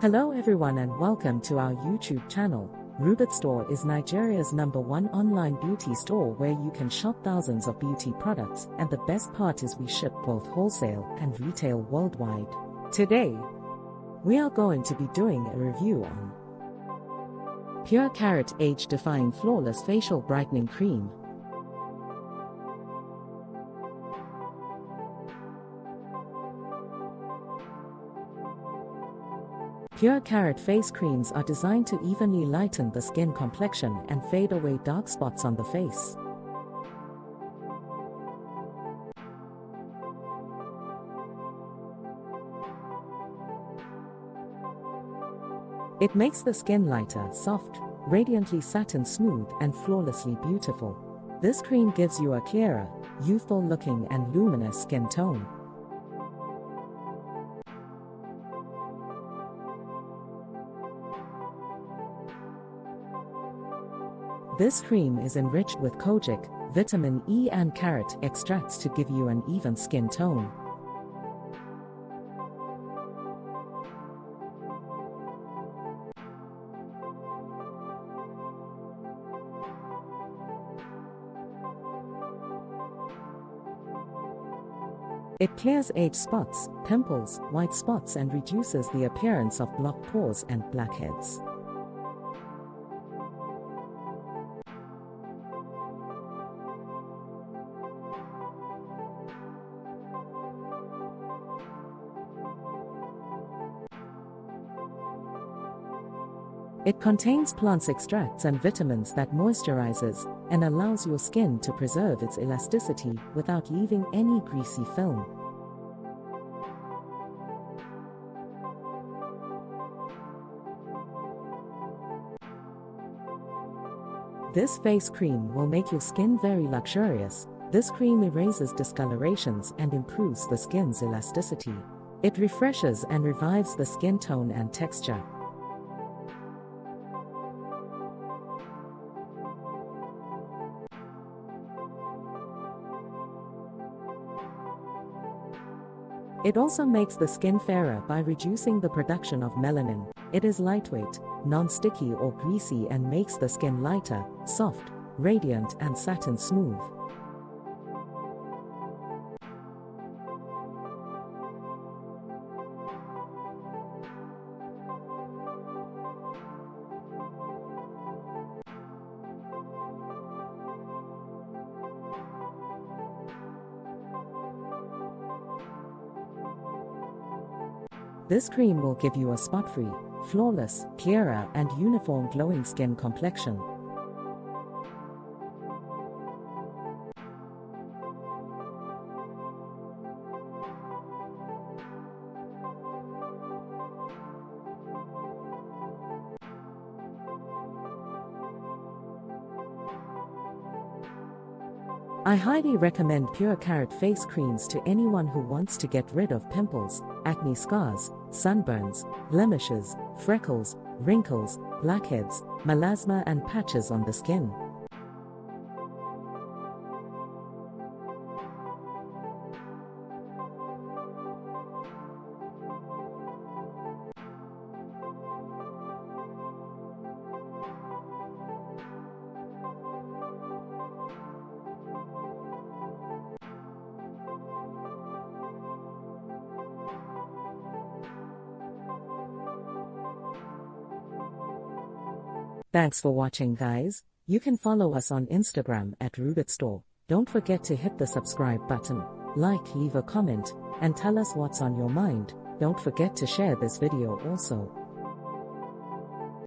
Hello everyone and welcome to our YouTube channel. Rubitstore is Nigeria's #1 online beauty store where you can shop thousands of beauty products, and the best part is we ship both wholesale and retail worldwide. Today, we are going to be doing a review on Pure Carrot Age Defying Flawless Facial Brightening Cream. Pure Carrot face creams are designed to evenly lighten the skin complexion and fade away dark spots on the face. It makes the skin lighter, soft, radiantly satin-smooth and flawlessly beautiful. This cream gives you a clearer, youthful-looking and luminous skin tone. This cream is enriched with kojic, vitamin E and carrot extracts to give you an even skin tone. It clears age spots, pimples, white spots and reduces the appearance of blocked pores and blackheads. It contains plant extracts and vitamins that moisturizes and allows your skin to preserve its elasticity without leaving any greasy film. This face cream will make your skin very luxurious. This cream erases discolorations and improves the skin's elasticity. It refreshes and revives the skin tone and texture. It also makes the skin fairer by reducing the production of melanin. It is lightweight, non-sticky or greasy and makes the skin lighter, soft, radiant and satin-smooth. This cream will give you a spot-free, flawless, clearer and uniform glowing skin complexion. I highly recommend Pure Carrot face creams to anyone who wants to get rid of pimples, acne scars, sunburns, blemishes, freckles, wrinkles, blackheads, melasma and patches on the skin. Thanks for watching guys. You can follow us on Instagram at Rubitstore. Don't forget to hit the subscribe button, like, leave a comment, and tell us what's on your mind. Don't forget to share this video also.